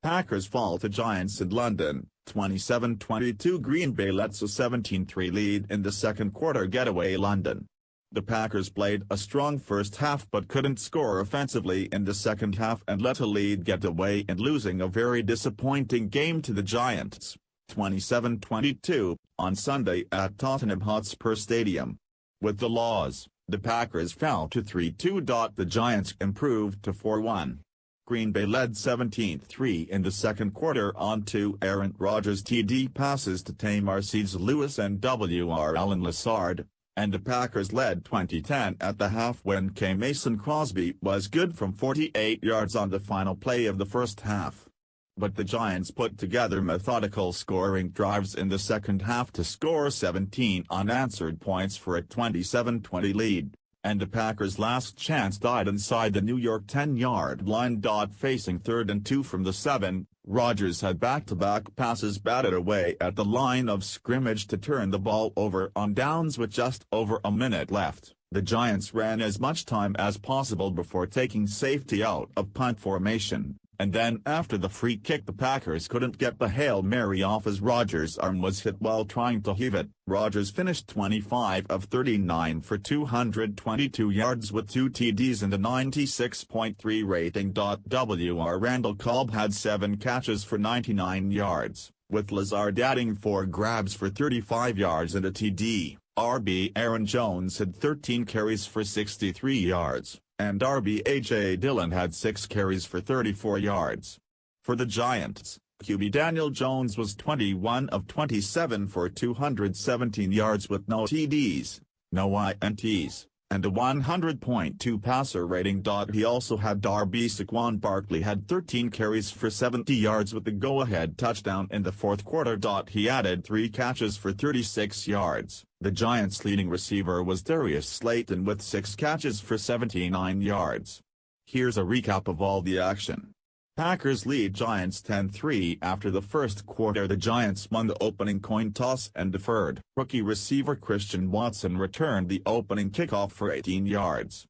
Packers fall to Giants in London, 27-22. Green Bay lets a 17-3 lead in the second quarter getaway. London. The Packers played a strong first half but couldn't score offensively in the second half and let a lead get away in losing a very disappointing game to the Giants, 27-22, on Sunday at Tottenham Hotspur Stadium. With the loss, the Packers fell to 3-2. The Giants improved to 4-1. Green Bay led 17-3 in the second quarter on two Aaron Rodgers TD passes to Tamar Seeds-Lewis and W.R. Allen Lazard, and the Packers led 20-10 at the half when Mason Crosby was good from 48 yards on the final play of the first half. But the Giants put together methodical scoring drives in the second half to score 17 unanswered points for a 27-20 lead, and the Packers' last chance died inside the New York 10-yard line. Facing 3rd and 2 from the 7, Rodgers had back-to-back passes batted away at the line of scrimmage to turn the ball over on downs with just over a minute left. The Giants ran as much time as possible before taking safety out of punt formation, and then after the free kick the Packers couldn't get the Hail Mary off as Rodgers' arm was hit while trying to heave it. Rodgers finished 25 of 39 for 222 yards with 2 TDs and a 96.3 rating. W.R. Randall Cobb had 7 catches for 99 yards, with Lazard adding 4 grabs for 35 yards and a TD. RB Aaron Jones had 13 carries for 63 yards, and RB A.J. Dillon had 6 carries for 34 yards. For the Giants, QB Daniel Jones was 21 of 27 for 217 yards with no TDs, no INTs, and a 100.2 passer rating. He also had RB Saquon Barkley had 13 carries for 70 yards with the go-ahead touchdown in the fourth quarter. He added 3 catches for 36 yards. The Giants' leading receiver was Darius Slayton with 6 catches for 79 yards. Here's a recap of all the action. Packers lead Giants 10-3 after the first quarter. The Giants won the opening coin toss and deferred. Rookie receiver Christian Watson returned the opening kickoff for 18 yards.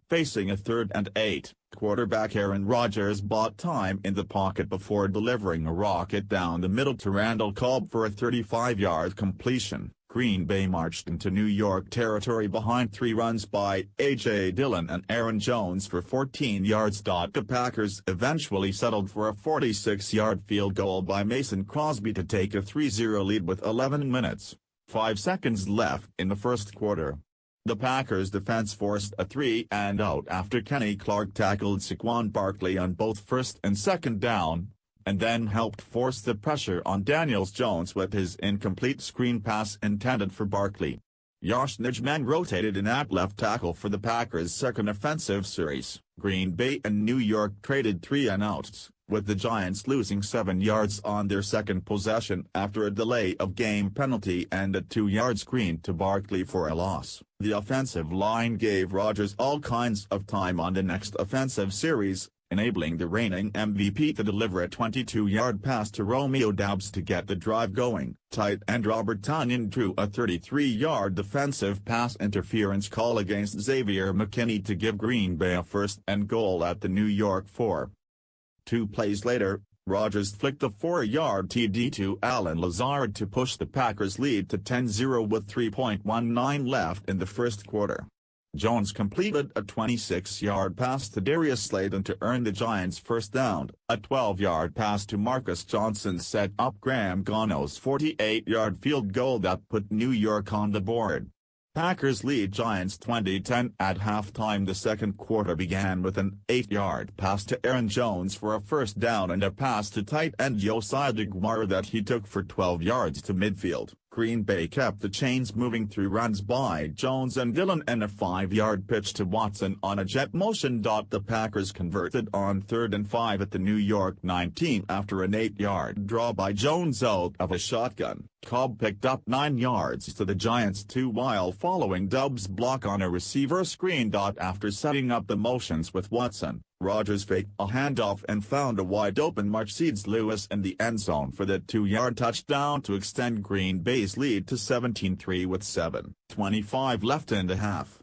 Facing a 3rd and 8, quarterback Aaron Rodgers bought time in the pocket before delivering a rocket down the middle to Randall Cobb for a 35-yard completion. Green Bay marched into New York territory behind 3 runs by A.J. Dillon and Aaron Jones for 14 yards. The Packers eventually settled for a 46-yard field goal by Mason Crosby to take a 3-0 lead with 11 minutes, 5 seconds left in the first quarter. The Packers' defense forced a 3-and-out after Kenny Clark tackled Saquon Barkley on both first and second down, and then helped force the pressure on Daniel Jones with his incomplete screen pass intended for Barkley. Josh Nijman rotated in at left tackle for the Packers' second offensive series. Green Bay and New York traded 3-and-outs, with the Giants losing 7 yards on their second possession after a delay of game penalty and a 2-yard screen to Barkley for a loss. The offensive line gave Rodgers all kinds of time on the next offensive series, enabling the reigning MVP to deliver a 22-yard pass to Romeo Doubs to get the drive going. Tight end Robert Tonyan drew a 33-yard defensive pass interference call against Xavier McKinney to give Green Bay a 1st and goal at the New York 4. 2 plays later, Rodgers flicked a 4-yard TD to Allen Lazard to push the Packers' lead to 10-0 with 3.19 left in the first quarter. Jones completed a 26-yard pass to Darius Slayton to earn the Giants' first down. A 12-yard pass to Marcus Johnson set up Graham Gano's 48-yard field goal that put New York on the board. Packers lead Giants 20-10 at halftime. The second quarter began with an 8-yard pass to Aaron Jones for a first down and a pass to tight end Josiah DeGuara that he took for 12 yards to midfield. Green Bay kept the chains moving through runs by Jones and Dillon and a 5-yard pitch to Watson on a jet motion. The Packers converted on 3rd and 5 at the New York 19 after an 8-yard draw by Jones out of a shotgun. Cobb picked up 9 yards to the Giants' 2 while following Doubs' block on a receiver screen. After setting up the motions with Watson, Rodgers faked a handoff and found a wide-open Mark Seeds-Lewis in the end zone for the 2-yard touchdown to extend Green Bay's lead to 17-3 with 7:25 left in the half.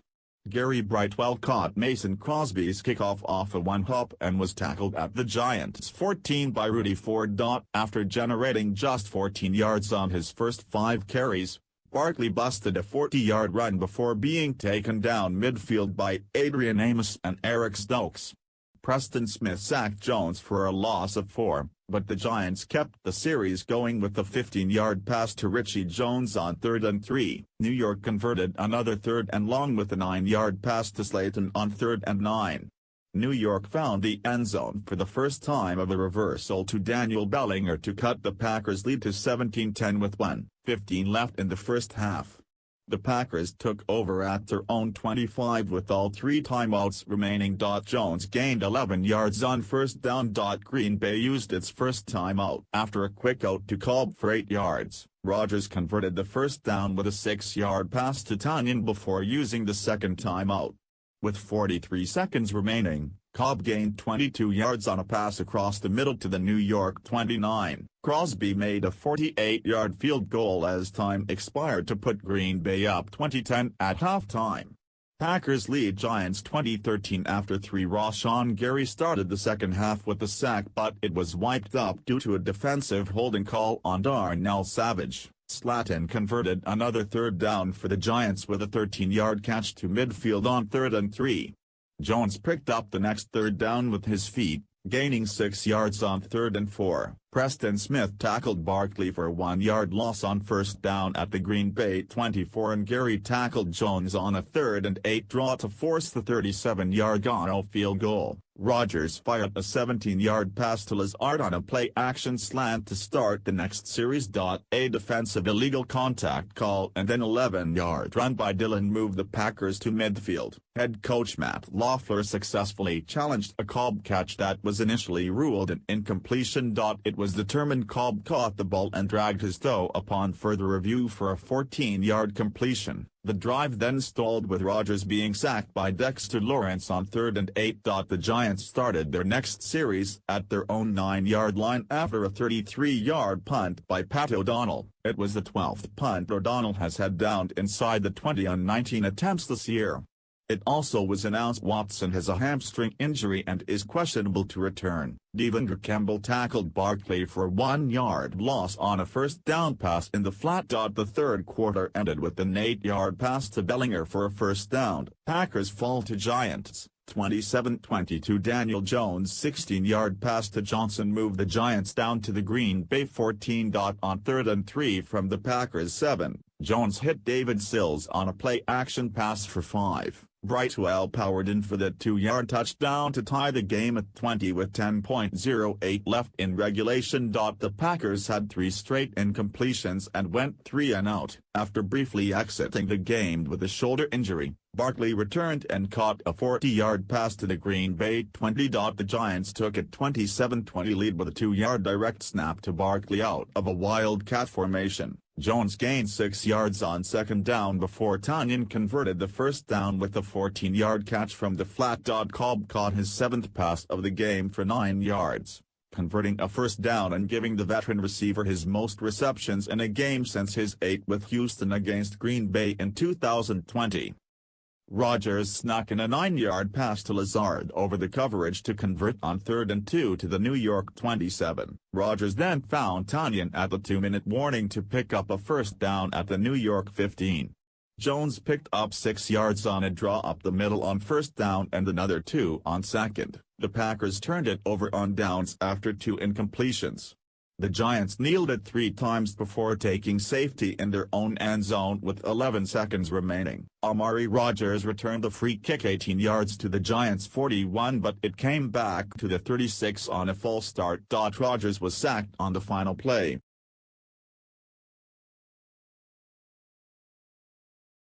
Gary Brightwell caught Mason Crosby's kickoff off a one-hop and was tackled at the Giants' 14 by Rudy Ford. After generating just 14 yards on his first 5 carries, Barkley busted a 40-yard run before being taken down midfield by Adrian Amos and Eric Stokes. Preston Smith sacked Jones for a loss of 4, but the Giants kept the series going with a 15-yard pass to Richie Jones on 3rd and 3. New York converted another 3rd and long with a 9-yard pass to Slayton on 3rd and 9. New York found the end zone for the first time of a reversal to Daniel Bellinger to cut the Packers' lead to 17-10 with 1:15 left in the first half. The Packers took over at their own 25 with all 3 timeouts remaining. Jones gained 11 yards on first down. Green Bay used its first timeout after a quick out to Cobb for 8 yards. Rodgers converted the first down with a 6-yard pass to Tonyan before using the second timeout. With 43 seconds remaining, Cobb gained 22 yards on a pass across the middle to the New York 29. Crosby made a 48-yard field goal as time expired to put Green Bay up 20-10 at halftime. Packers lead Giants 20-13 after 3. Rashawn Gary started the second half with a sack, but it was wiped up due to a defensive holding call on Darnell Savage. Slayton converted another 3rd down for the Giants with a 13-yard catch to midfield on 3rd and 3. Jones picked up the next 3rd down with his feet, gaining 6 yards on 3rd and 4. Preston Smith tackled Barkley for a 1-yard loss on first down at the Green Bay 24, and Gary tackled Jones on a 3rd and 8 draw to force the 37-yard Gano field goal. Rodgers fired a 17-yard pass to Lazard on a play-action slant to start the next series. A defensive illegal contact call and an 11-yard run by Dillon moved the Packers to midfield. Head coach Matt LaFleur successfully challenged a Cobb catch that was initially ruled an incompletion. It was determined Cobb caught the ball and dragged his toe upon further review for a 14-yard completion. The drive then stalled with Rodgers being sacked by Dexter Lawrence on 3rd and 8. The Giants started their next series at their own 9-yard line after a 33-yard punt by Pat O'Donnell. It was the 12th punt O'Donnell has had down inside the 20 on 19 attempts this year. It also was announced Watson has a hamstring injury and is questionable to return. Devondre Campbell tackled Barkley for a 1-yard loss on a first down pass in the flat. The third quarter ended with an 8-yard pass to Bellinger for a first down. Packers fall to Giants, 27-22. Daniel Jones' 16-yard pass to Johnson moved the Giants down to the Green Bay 14. On 3rd and 3 from the Packers 7, Jones hit David Sills on a play-action pass for 5. Brightwell powered in for the 2-yard touchdown to tie the game at 20 with 10.08 left in regulation. The Packers had 3 straight incompletions and went 3 and out. After briefly exiting the game with a shoulder injury, Barkley returned and caught a 40-yard pass to the Green Bay 20. The Giants took a 27-20 lead with a 2-yard direct snap to Barkley out of a wildcat formation. Jones gained 6 yards on second down before Tonyan converted the first down with a 14-yard catch from the flat. Cobb caught his 7th pass of the game for 9 yards, converting a first down and giving the veteran receiver his most receptions in a game since his 8 with Houston against Green Bay in 2020. Rodgers snuck in a 9-yard pass to Lazard over the coverage to convert on 3rd and 2 to the New York 27. Rodgers then found Tonyan at the 2-minute warning to pick up a first down at the New York 15. Jones picked up 6 yards on a draw up the middle on first down and another 2 on second. The Packers turned it over on downs after 2 incompletions. The Giants kneeled it 3 times before taking safety in their own end zone with 11 seconds remaining. Amari Rodgers returned the free kick 18 yards to the Giants' 41, but it came back to the 36 on a false start. Rodgers was sacked on the final play,